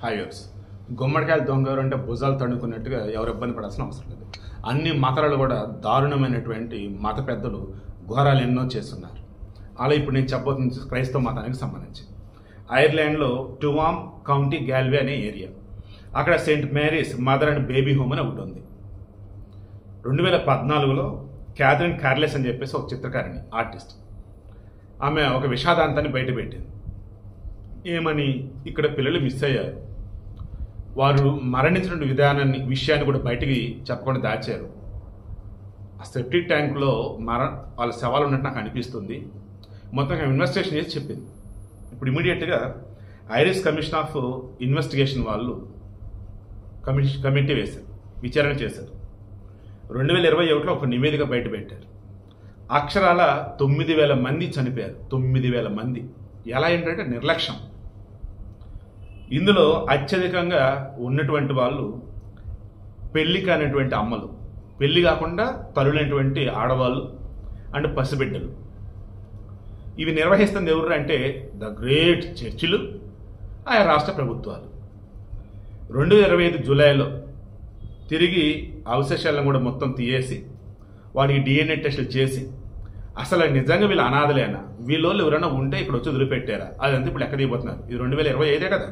Highways గుమ్మడికాయలు దొంగలు అంటే భుజాలు తడుకున్నట్టుగా ఎవరు ఇబ్బంది పడాల్సిన అవసరం లేదు. అన్ని మతాలు కూడా దారుణమైనటువంటి మత పెద్దలు ఘోరాలు ఎన్నో చేస్తున్నారు. అలా ఇప్పుడు నేను చెప్పబోతుంది క్రైస్తవ మతానికి సంబంధించి. ఐర్లాండ్లో టువామ్ కౌంటీ గ్యాల్వే అనే ఏరియా, అక్కడ Saint Mary's mother and baby home అని ఒకటి ఉంది. 2014లో క్యాథరిన్ కార్లెస్ అని చెప్పేసి ఒక చిత్రకారిణి, ఆర్టిస్ట్, ఆమె ఒక విషాదాంతాన్ని బయటపెట్టింది. ఏమని, ఇక్కడ పిల్లలు మిస్ అయ్యారు, వారు మరణించిన విషయాన్ని కూడా బయటికి చెప్పకుండా దాచారు. ఆ సెప్టిక్ ట్యాంక్లో వాళ్ళ శవాలు ఉన్నట్టు నాకు అనిపిస్తుంది. మొత్తం ఇన్వెస్టిగేషన్ చేసి చెప్పింది. ఇప్పుడు ఇమీడియట్గా ఐరిష్ కమిషన్ ఆఫ్ ఇన్వెస్టిగేషన్ వాళ్ళు కమిటీ వేశారు, విచారణ చేశారు. 2021లో ఒక నివేదిక బయట పెట్టారు. అక్షరాల 9,000 మంది చనిపోయారు. 9,000 మంది. ఎలా ఏంటంటే నిర్లక్ష్యం. ఇందులో అత్యధికంగా ఉన్నటువంటి వాళ్ళు పెళ్లి కానటువంటి అమ్మలు, పెళ్లి కాకుండా తల్లులైనటువంటి ఆడవాళ్ళు అండ్ పసిబిడ్డలు. ఇవి నిర్వహిస్తుంది ఎవరు అంటే ద గ్రేట్ చర్చిలు, ఆయా రాష్ట్ర ప్రభుత్వాలు. 2025 జూలైలో తిరిగి అవశేషాలను కూడా మొత్తం తీయేసి వాడికి DNA టెస్టులు చేసి అసలు నిజంగా వీళ్ళు అనాథలేనా, వీళ్ళు ఎవరైనా ఉంటే ఇక్కడ వచ్చి వదిలిపెట్టారా, అదంతా ఇప్పుడు ఎక్కడ దిగిపోతున్నారు. ఇది 2025 కదా,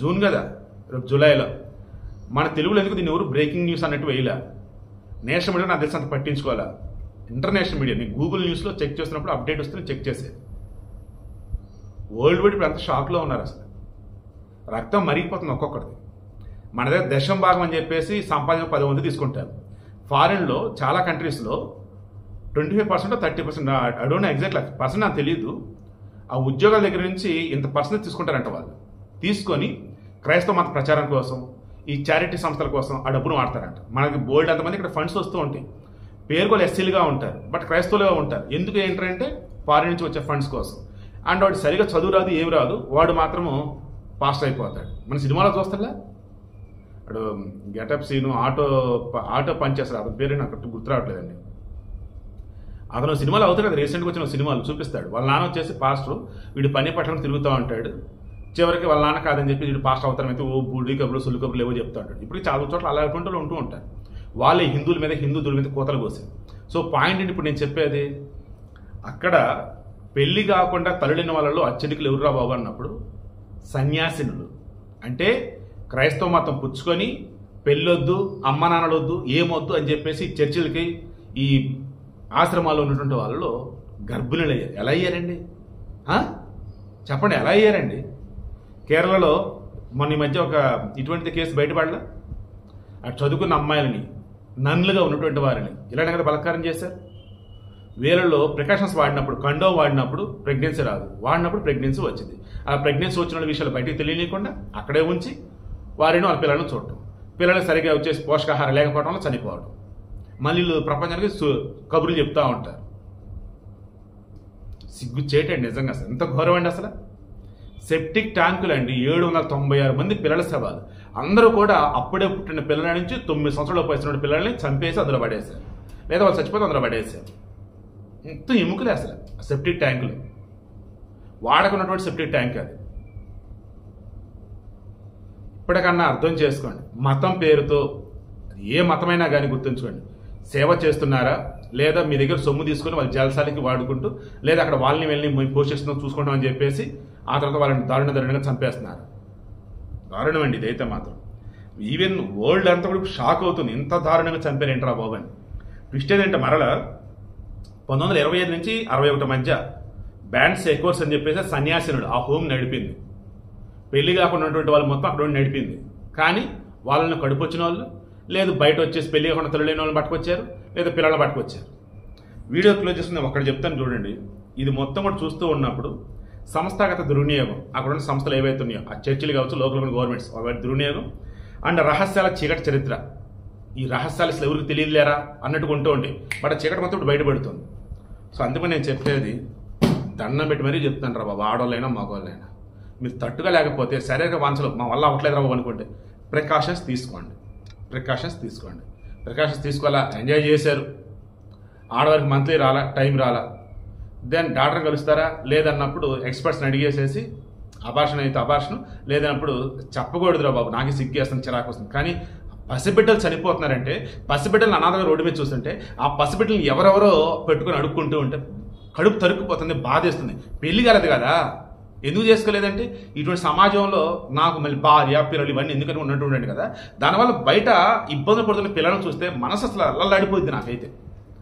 జూన్ కదా, రేపు జూలైలో. మన తెలుగులో ఎందుకు దీన్ని ఎవరు బ్రేకింగ్ న్యూస్ అన్నట్టు వేయలే. నేషనల్ మీడియా నాకు తెలిసి అంత పట్టించుకోవాలా. ఇంటర్నేషనల్ మీడియా నేను గూగుల్ న్యూస్లో చెక్ చేస్తున్నప్పుడు అప్డేట్ వస్తే చెక్ చేసేది. వరల్డ్ వైడ్ ఇప్పుడు అంత షాక్లో ఉన్నారు. అసలు రక్తం మరిగిపోతుంది ఒక్కొక్కరిది. మన దగ్గర దశం భాగం అని చెప్పేసి సంపాదన 10 మంది తీసుకుంటారు. ఫారిన్లో చాలా కంట్రీస్లో 25% 30%, I don't know exact percent నాకు తెలియదు. ఆ ఉద్యోగాల దగ్గర నుంచి ఇంత పర్సెంట్ తీసుకుంటారంట. వాళ్ళు తీసుకొని క్రైస్తవ మత ప్రచారం కోసం, ఈ చారిటీ సంస్థల కోసం ఆ డబ్బును వాడతారంట. మనకి బోల్డ్ అంతమంది ఇక్కడ ఫండ్స్ వస్తూ ఉంటాయి. పేరు కూడా ఎస్సీలుగా ఉంటారు, బట్ క్రైస్తవులుగా ఉంటారు. ఎందుకు ఏంటంటే ఫారిన్ నుంచి వచ్చే ఫండ్స్ కోసం. అండ్ వాడు సరిగా చదువు రాదు, ఏమి రాదు, వాడు మాత్రము పాస్ట్ అయిపోతాడు. మన సినిమాలో చూస్తారా, వాడు గెటప్ సీను ఆటో పనిచేస్తాడు. అతని పేరు నాకు గుర్తు రావట్లేదండి. అతను సినిమాలు అవుతాడు కదా, రీసెంట్గా వచ్చిన సినిమాలు చూపిస్తాడు. వాళ్ళ నాన్న వచ్చేసి పాస్టర్, వీడు పని పట్టణం తిరుగుతూ ఉంటాడు. చివరికి వాళ్ళ నాన్న కాదని చెప్పి వీడు పాస్టర్ అవతారం అయితే ఓ బూడి కబులు సుల్లు కబులు ఏవో చెప్తా ఉంటాడు. ఇప్పుడు చాలా చోట్ల అలాంటి వాళ్ళు ఉంటూ ఉంటారు. వాళ్ళే హిందువుల మీద కోతలు కోసారు. సో పాయింట్ ఏంటి ఇప్పుడు నేను చెప్పేది, అక్కడ పెళ్లి కాకుండా తల్లుడిన వాళ్ళలో అత్యధికులు ఎవరురా బాబు అన్నప్పుడు సన్యాసినులు. అంటే క్రైస్తవ మతం పుచ్చుకొని పెళ్ళొద్దు, అమ్మ నాన్నలొద్దు, ఏమొద్దు అని చెప్పేసి చర్చిలకి, ఈ ఆశ్రమాల్లో ఉన్నటువంటి వాళ్ళలో గర్భిణులు అయ్యారు. ఎలా అయ్యారండి చెప్పండి, ఎలా అయ్యారండి? కేరళలో మొన్న ఈ మధ్య ఒక ఇటువంటి కేసు బయటపడలా. అటు చదువుకున్న అమ్మాయిలని, నన్లుగా ఉన్నటువంటి వారిని ఇలాంటి కదా బలత్కారం చేశారు. వీళ్ళలో ప్రికాషన్స్ వాడినప్పుడు, కండోమ్ వాడినప్పుడు ప్రెగ్నెన్సీ రాదు, వాడినప్పుడు ప్రెగ్నెన్సీ వచ్చింది. ఆ ప్రెగ్నెన్సీ వచ్చిన విషయాలు బయటికి తెలియకుండా అక్కడే ఉంచి వారిని వాళ్ళ పిల్లలను చూడటం, పిల్లలు సరిగ్గా వచ్చేసి పోషకాహారం లేకపోవడం వల్ల చనిపోవడం, మళ్ళీ ప్రపంచానికి కబుర్లు చెప్తూ ఉంటారు. సిగ్గు చేయటండి నిజంగా. అసలు ఎంత ఘోరం అండి. అసలు సెప్టిక్ ట్యాంకులు అండి, 796 మంది పిల్లల శవాలు. అందరూ కూడా అప్పుడే పుట్టిన పిల్లల నుంచి 9 సంవత్సరాల వయసు పిల్లల్ని చంపేసి అందులో పడేశారు, లేదా వాళ్ళు చచ్చిపోతే అందులో పడేశారు. మొత్తం ఎముకలే అసలు సెప్టిక్ ట్యాంకులు. వాడకున్నటువంటి సెప్టిక్ ట్యాంక్ అది. ఇప్పటికన్నా అర్థం చేసుకోండి. మతం పేరుతో, ఏ మతమైనా కానీ గుర్తుంచుకోండి, సేవ చేస్తున్నారా, లేదా మీ దగ్గర సొమ్ము తీసుకొని వాళ్ళ జలసాలకి వాడుకుంటూ, లేదా అక్కడ వాళ్ళని వెళ్ళి మేము పోషిస్తున్నాం చూసుకుంటాం అని చెప్పేసి ఆ తర్వాత వాళ్ళని దారుణంగా చంపేస్తున్నారు. దారుణం అండి ఇదైతే మాత్రం. ఈవెన్ వరల్డ్ అంతా కూడా షాక్ అవుతుంది, ఇంత దారుణంగా చంపారు ఏంట్రా బాబు అని. ట్విస్ట్ ఏంటంటే మరలా 1925 నుంచి 61 మధ్య బ్యాండ్స్ ఎకోర్స్ అని చెప్పేసి సన్యాసినుడు ఆ హోమ్ నడిపింది. పెళ్లి కాకుండా ఉన్నటువంటి వాళ్ళు మొత్తం అక్కడ నడిపింది. కానీ వాళ్ళని కడుపు వచ్చిన వాళ్ళు, లేదు బయట వచ్చేసి పెళ్లి కాకుండా తల్లులైన వాళ్ళని పట్టుకొచ్చారు, లేదా పిల్లలను పట్టుకొచ్చారు. వీడియో క్లోజ్ చేస్తుంది ఒక్కటి చెప్తాను చూడండి. ఇది మొత్తం కూడా చూస్తూ ఉన్నప్పుడు సంస్థాగత దుర్వినియోగం, అక్కడ ఉన్న సంస్థలు ఏవైతే ఉన్నాయో, ఆ చర్చిలు కావచ్చు, లోకల్ గవర్నమెంట్స్, వాటి దుర్వినియోగం అండ్ రహస్యాల చీకటి చరిత్ర. ఈ రహస్యాలు అసలు ఎవరికి తెలియదులేరా అన్నట్టుగా ఉంటూ ఉండే, బట్ చీకటి మొత్తం ఇప్పుడు బయటపడుతుంది. సో అందుకని నేను చెప్పేది, దండం పెట్టి మరీ చెప్తాను రా బాబు, ఆడవాళ్ళైనా మగవాళ్ళైనా, మీరు తట్టుగా లేకపోతే శారీరక వాంఛలు మా వల్ల అవ్వట్లేదు రా బాబు అనుకుంటే ప్రికాషన్స్ తీసుకోండి. ప్రికాషన్స్ తీసుకోవాలా. ఎంజాయ్ చేశారు, ఆడవారికి మంత్లీ రాలా, టైం రాలా, దెన్ డాక్టర్ కలుస్తారా లేదన్నప్పుడు ఎక్స్పర్ట్స్ని అడిగేసేసి అబార్షన్ అయితే అబార్షన్, లేదన్నప్పుడు చెప్పకూడదురా బాబు, నాకే సిగ్గేస్తుంది, చిరాకు వస్తుంది. కానీ పసిబిడ్డలు చనిపోతున్నారంటే, పసిబిడ్డలు అనాథగా రోడ్డు మీద చూస్తుంటే, ఆ పసిబిడ్డలు ఎవరెవరో పెట్టుకుని అడుక్కుంటూ ఉంటే కడుపు తరుక్కుపోతుంది, బాధేస్తుంది. పెళ్లి కలదు కదా, ఎందుకు చేసుకోలేదంటే ఇటువంటి సమాజంలో నాకు మళ్ళీ భార్య పిల్లలు ఇవన్నీ ఎందుకని ఉన్నట్టు ఉండండి కదా. దానివల్ల బయట ఇబ్బందులు పడుతున్న పిల్లలను చూస్తే మనసు అసలు అల్లలాడిపోయింది నాకైతే.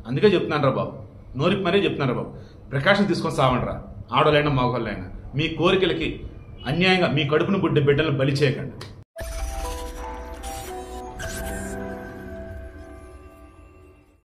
అందుకే చెప్తున్నాను రా బాబు, నోరికి మరీ చెప్తున్నాను రా బాబు, ప్రికాషన్ తీసుకొని సావండి రా, ఆడోళ్ళైనా మగవాళ్ళైనా. మీ కోరికలకి అన్యాయంగా మీ కడుపును గుడ్డే బిడ్డలను బలి చేయకండి.